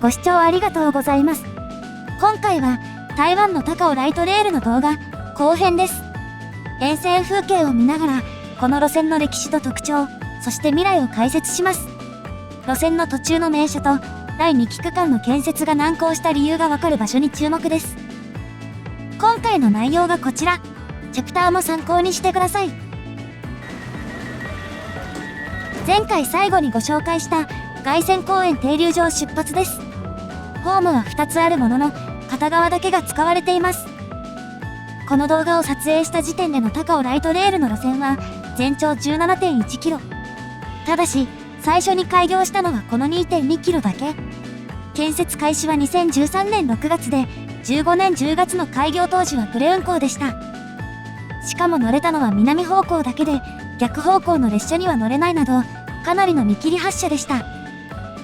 ご視聴ありがとうございます。今回は台湾の高尾ライトレールの動画後編です。沿線風景を見ながらこの路線の歴史と特徴、そして未来を解説します。路線の途中の名所と第2期区間の建設が難航した理由がわかる場所に注目です。今回の内容がこちら。チャプターも参考にしてください。前回最後にご紹介した凱旋公園停留場出発です。ホームは2つあるものの片側だけが使われています。この動画を撮影した時点での高尾ライトレールの路線は全長 17.1 キロ。ただし最初に開業したのはこの 2.2 キロだけ。建設開始は2013年6月で15年10月の開業当時はプレ運行でした。しかも乗れたのは南方向だけで逆方向の列車には乗れないなどかなりの見切り発車でした。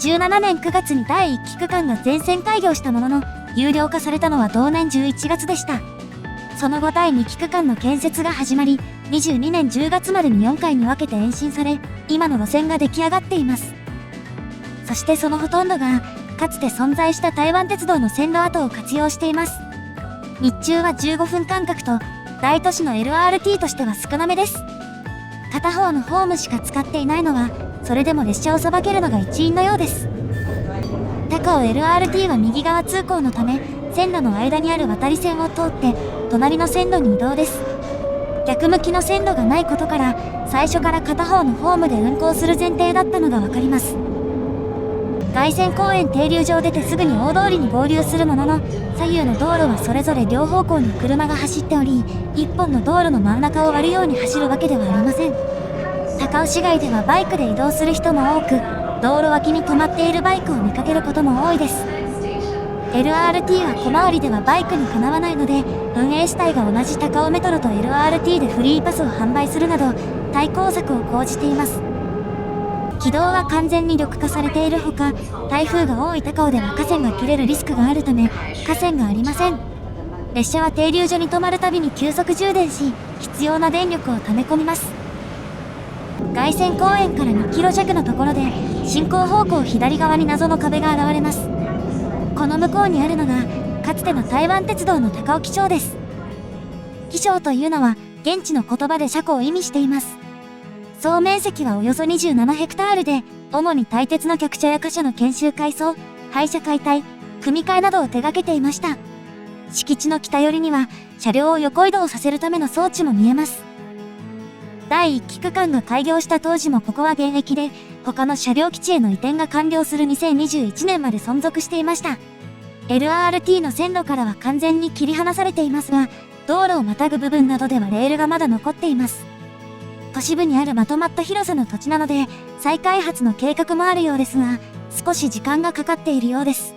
17年9月に第1期区間が全線開業したものの有料化されたのは同年11月でした。その後第2期区間の建設が始まり22年10月までに4回に分けて延伸され今の路線が出来上がっています。そしてそのほとんどがかつて存在した台湾鉄道の線路跡を活用しています。日中は15分間隔と大都市の LRT としては少なめです。片方のホームしか使っていないのはそれでも列車をさばけるのが一因のようです。高尾 LRT は右側通行のため線路の間にある渡り線を通って隣の線路に移動です。逆向きの線路がないことから最初から片方のホームで運行する前提だったのがわかります。凱旋公園停留場出てすぐに大通りに合流するものの左右の道路はそれぞれ両方向に車が走っており一本の道路の真ん中を割るように走るわけではありません。高尾市街ではバイクで移動する人も多く道路脇に止まっているバイクを見かけることも多いです。 LRT は小回りではバイクにかなわないので運営主体が同じ高尾メトロと LRT でフリーパスを販売するなど対抗策を講じています。軌道は完全に緑化されているほか台風が多い高尾では河川が切れるリスクがあるため河川がありません。列車は停留所に止まるたびに急速充電し必要な電力を溜め込みます。凱旋公園から2キロ弱のところで進行方向左側に謎の壁が現れます。この向こうにあるのがかつての台湾鉄道の高尾機場です。機場というのは現地の言葉で車庫を意味しています。総面積はおよそ27ヘクタールで主に台鉄の客車や貨車の研修改装、廃車解体、組み替えなどを手掛けていました。敷地の北寄りには車両を横移動させるための装置も見えます。第1期区間が開業した当時もここは現役で他の車両基地への移転が完了する2021年まで存続していました。 LRT の線路からは完全に切り離されていますが道路をまたぐ部分などではレールがまだ残っています。都市部にあるまとまった広さの土地なので再開発の計画もあるようですが少し時間がかかっているようです。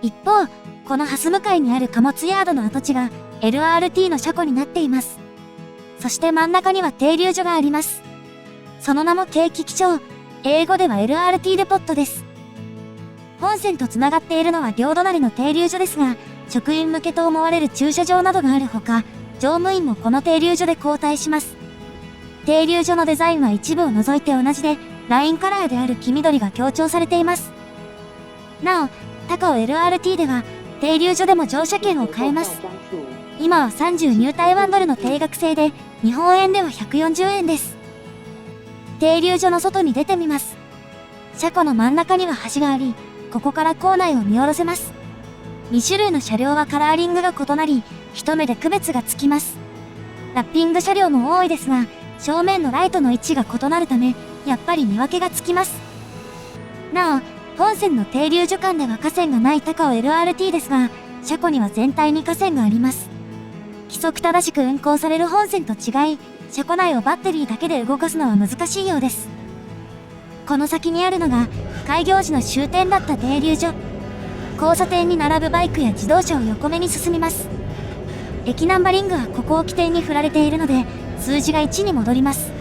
一方この蓮向かいにある貨物ヤードの跡地が LRT の車庫になっています。そして真ん中には停留所があります。その名も京畿機場、英語では LRT デポットです。本線とつながっているのは両隣の停留所ですが職員向けと思われる駐車場などがあるほか乗務員もこの停留所で交代します。停留所のデザインは一部を除いて同じでラインカラーである黄緑が強調されています。なお高尾 LRT では停留所でも乗車券を買えます。今は30ニュー台湾ドルの定額制で日本円では140円です。停留所の外に出てみます。車庫の真ん中には橋がありここから構内を見下ろせます。2種類の車両はカラーリングが異なり一目で区別がつきます。ラッピング車両も多いですが正面のライトの位置が異なるためやっぱり見分けがつきます。なお本線の停留所間では河川がない高尾 LRT ですが車庫には全体に河川があります。規則正しく運行される本線と違い車庫内をバッテリーだけで動かすのは難しいようです。この先にあるのが開業時の終点だった停留所。交差点に並ぶバイクや自動車を横目に進みます。駅ナンバリングはここを起点に振られているので数字が1に戻ります。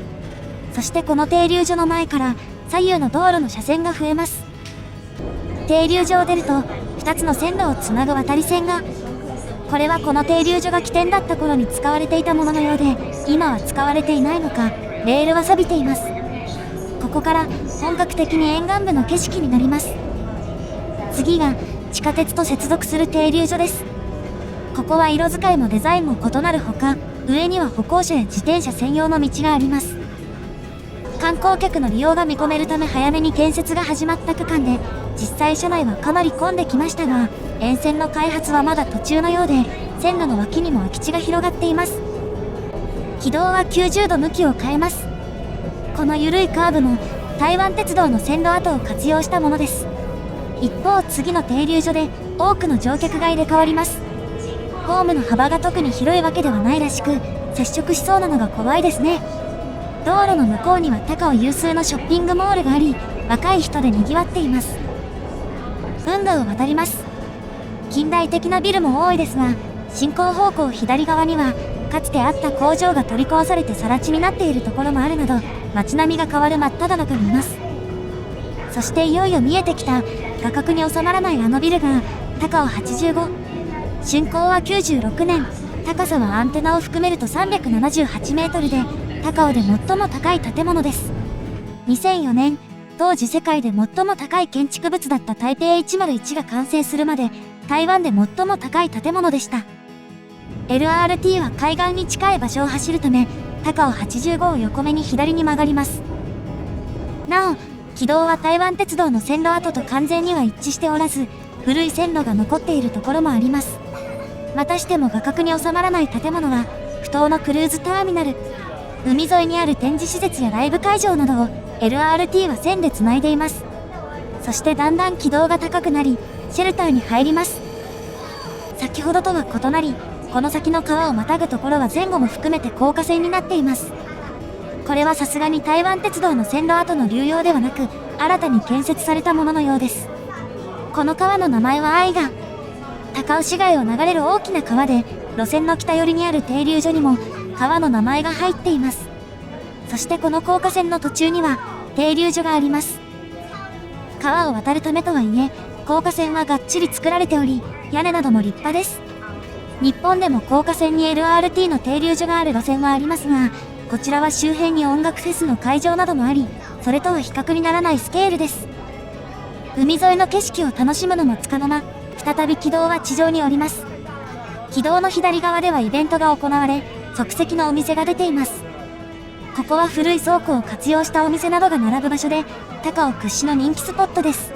そしてこの停留所の前から左右の道路の車線が増えます。停留所を出ると2つの線路をつなぐ渡り線がこれはこの停留所が起点だった頃に使われていたもののようで今は使われていないのかレールは錆びています。ここから本格的に沿岸部の景色になります。次が地下鉄と接続する停留所です。ここは色使いもデザインも異なるほか、上には歩行者や自転車専用の道があります。観光客の利用が見込めるため早めに建設が始まった区間で、実際車内はかなり混んできましたが、沿線の開発はまだ途中のようで、線路の脇にも空き地が広がっています。軌道は90度向きを変えます。この緩いカーブも台湾鉄道の線路跡を活用したものです。一方、次の停留所で多くの乗客が入れ替わります。ホームの幅が特に広いわけではないらしく、接触しそうなのが怖いですね。道路の向こうには高尾有数のショッピングモールがあり、若い人で賑わっています。運河を渡ります。近代的なビルも多いですが、進行方向左側にはかつてあった工場が取り壊されて更地になっているところもあるなど、街並みが変わる真っ只中にいます。そしていよいよ見えてきた画角に収まらないあのビルが高尾85。竣工は96年、高さはアンテナを含めると378メートルで、高尾で最も高い建物です。2004年、当時世界で最も高い建築物だった台北101が完成するまで、台湾で最も高い建物でした。LRT は海岸に近い場所を走るため、高尾85を横目に左に曲がります。なお、軌道は台湾鉄道の線路跡と完全には一致しておらず、古い線路が残っているところもあります。またしても画角に収まらない建物は、不当のクルーズターミナル。海沿いにある展示施設やライブ会場などを LRT は線でつないでいます。そしてだんだん軌道が高くなり、シェルターに入ります。先ほどとは異なり、この先の川をまたぐところは前後も含めて高架線になっています。これはさすがに台湾鉄道の線路跡の流用ではなく、新たに建設されたもののようです。この川の名前は愛川。高尾市街を流れる大きな川で、路線の北寄りにある停留所にも川の名前が入っています。そしてこの高架線の途中には停留所があります。川を渡るためとはいえ、高架線はがっちり作られており、屋根なども立派です。日本でも高架線に LRT の停留所がある路線はありますが、こちらは周辺に音楽フェスの会場などもあり、それとは比較にならないスケールです。海沿いの景色を楽しむのもつかの間、再び軌道は地上に降ります。軌道の左側ではイベントが行われ、即席のお店が出ています。ここは古い倉庫を活用したお店などが並ぶ場所で、高尾屈指の人気スポットです。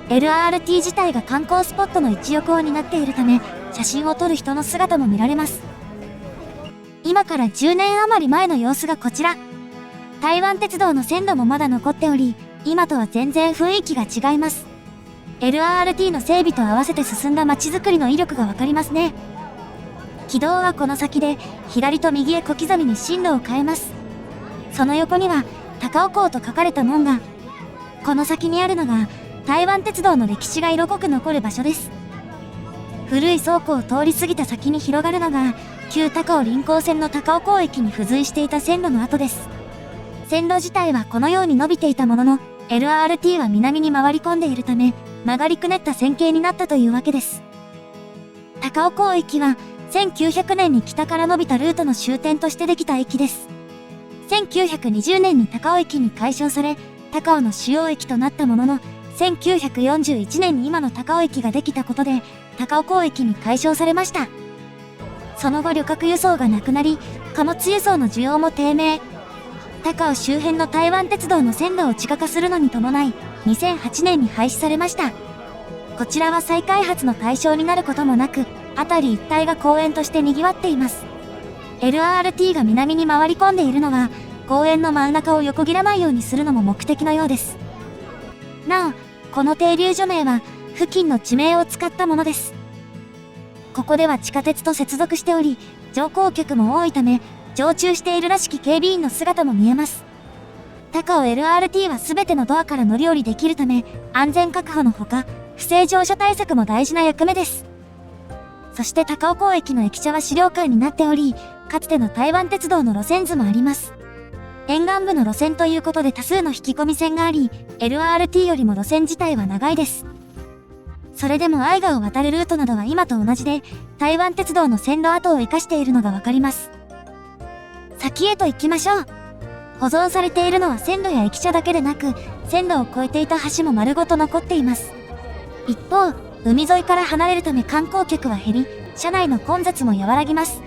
LRT 自体が観光スポットの一翼を担っているため、写真を撮る人の姿も見られます。今から10年余り前の様子がこちら。台湾鉄道の線路もまだ残っており、今とは全然雰囲気が違います。LRT の整備と合わせて進んだ街づくりの威力がわかりますね。軌道はこの先で、左と右へ小刻みに進路を変えます。その横には、高尾港と書かれた門が。この先にあるのが、台湾鉄道の歴史が色濃く残る場所です。古い倉庫を通り過ぎた先に広がるのが、旧高尾臨港線の高尾港駅に付随していた線路の跡です。線路自体はこのように伸びていたものの、LRT は南に回り込んでいるため、曲がりくねった線形になったというわけです。高尾港駅は、1900年に北から伸びたルートの終点としてできた駅です。1920年に高尾駅に改称され、高尾の主要駅となったものの、1941年に今の高尾駅ができたことで、高尾港駅に改称されました。その後旅客輸送がなくなり、貨物輸送の需要も低迷。高尾周辺の台湾鉄道の線路を地下化するのに伴い、2008年に廃止されました。こちらは再開発の対象になることもなく、辺り一帯が公園として賑わっています。LRT が南に回り込んでいるのは、公園の真ん中を横切らないようにするのも目的のようです。なお、この停留所名は、付近の地名を使ったものです。ここでは地下鉄と接続しており、乗降客も多いため、常駐しているらしき警備員の姿も見えます。高尾 LRT は全てのドアから乗り降りできるため、安全確保のほか、不正乗車対策も大事な役目です。そして高尾港駅の駅舎は資料館になっており、かつての台湾鉄道の路線図もあります。沿岸部の路線ということで多数の引き込み線があり、LRT よりも路線自体は長いです。それでも愛川を渡るルートなどは今と同じで、台湾鉄道の線路跡を生かしているのがわかります。先へと行きましょう。保存されているのは線路や駅舎だけでなく、線路を越えていた橋も丸ごと残っています。一方、海沿いから離れるため観光客は減り、車内の混雑も和らぎます。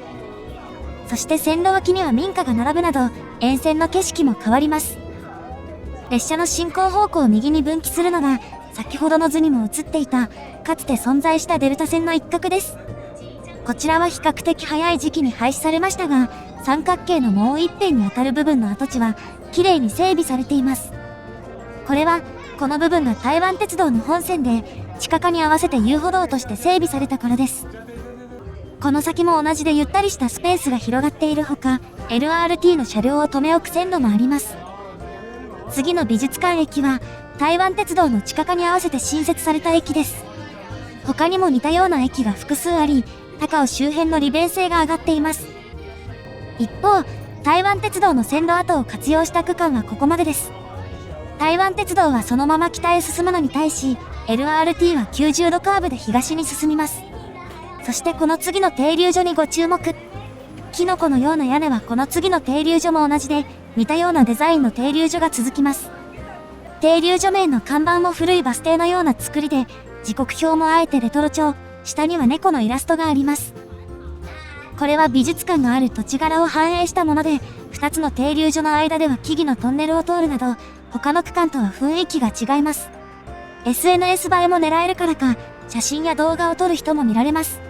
そして線路脇には民家が並ぶなど、沿線の景色も変わります。列車の進行方向を右に分岐するのが、先ほどの図にも映っていた、かつて存在したデルタ線の一角です。こちらは比較的早い時期に廃止されましたが、三角形のもう一辺に当たる部分の跡地は、綺麗に整備されています。これは、この部分が台湾鉄道の本線で、地下化に合わせて遊歩道として整備されたからです。この先も同じでゆったりしたスペースが広がっているほか、LRT の車両を止め置く線路もあります。次の美術館駅は、台湾鉄道の地下化に合わせて新設された駅です。他にも似たような駅が複数あり、高尾周辺の利便性が上がっています。一方、台湾鉄道の線路跡を活用した区間はここまでです。台湾鉄道はそのまま北へ進むのに対し、LRT は90度カーブで東に進みます。そしてこの次の停留所にご注目。キノコのような屋根はこの次の停留所も同じで、似たようなデザインの停留所が続きます。停留所名の看板も古いバス停のような作りで、時刻表もあえてレトロ調、下には猫のイラストがあります。これは美術館のある土地柄を反映したもので、2つの停留所の間では木々のトンネルを通るなど、他の区間とは雰囲気が違います。SNS 映えも狙えるからか、写真や動画を撮る人も見られます。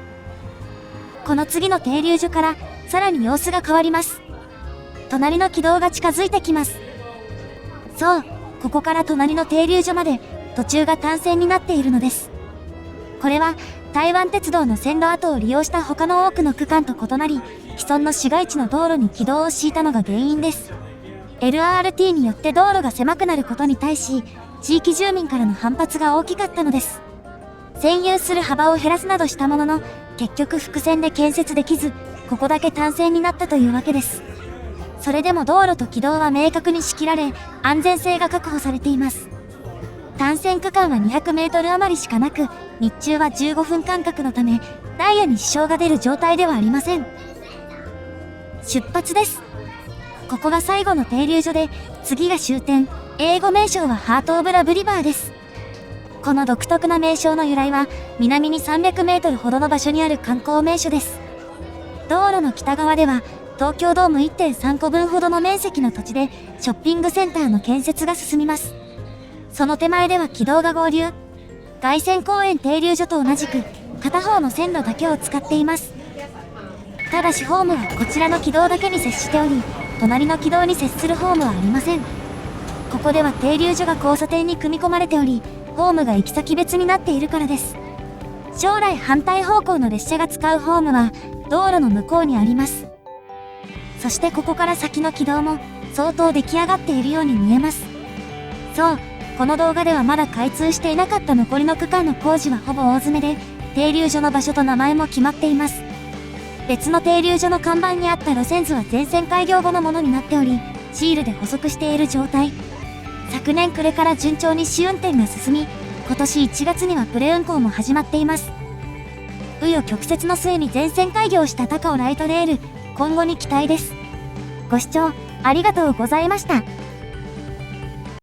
この次の停留所から、さらに様子が変わります。隣の軌道が近づいてきます。そう、ここから隣の停留所まで、途中が単線になっているのです。これは、台湾鉄道の線路跡を利用した他の多くの区間と異なり、既存の市街地の道路に軌道を敷いたのが原因です。LRT によって道路が狭くなることに対し、地域住民からの反発が大きかったのです。占有する幅を減らすなどしたものの、結局複線で建設できず、ここだけ単線になったというわけです。それでも道路と軌道は明確に仕切られ、安全性が確保されています。単線区間は200メートル余りしかなく、日中は15分間隔のため、ダイヤに支障が出る状態ではありません。出発です。ここが最後の停留所で、次が終点。英語名称はハート・オブ・ラブ・リバーです。この独特な名称の由来は、南に300メートルほどの場所にある観光名所です。道路の北側では、東京ドーム 1.3 個分ほどの面積の土地で、ショッピングセンターの建設が進みます。その手前では軌道が合流。凱旋公園停留所と同じく、片方の線路だけを使っています。ただしホームはこちらの軌道だけに接しており、隣の軌道に接するホームはありません。ここでは停留所が交差点に組み込まれており、ホームが行き先別になっているからです。将来反対方向の列車が使うホームは、道路の向こうにあります。そしてここから先の軌道も、相当出来上がっているように見えます。そう、この動画ではまだ開通していなかった残りの区間の工事はほぼ大詰めで、停留所の場所と名前も決まっています。別の停留所の看板にあった路線図は全線開業後のものになっており、シールで補足している状態。昨年暮れから順調に試運転が進み、今年1月にはプレ運行も始まっています。紆余曲折の末に全線開業した高尾ライトレール、今後に期待です。ご視聴ありがとうございました。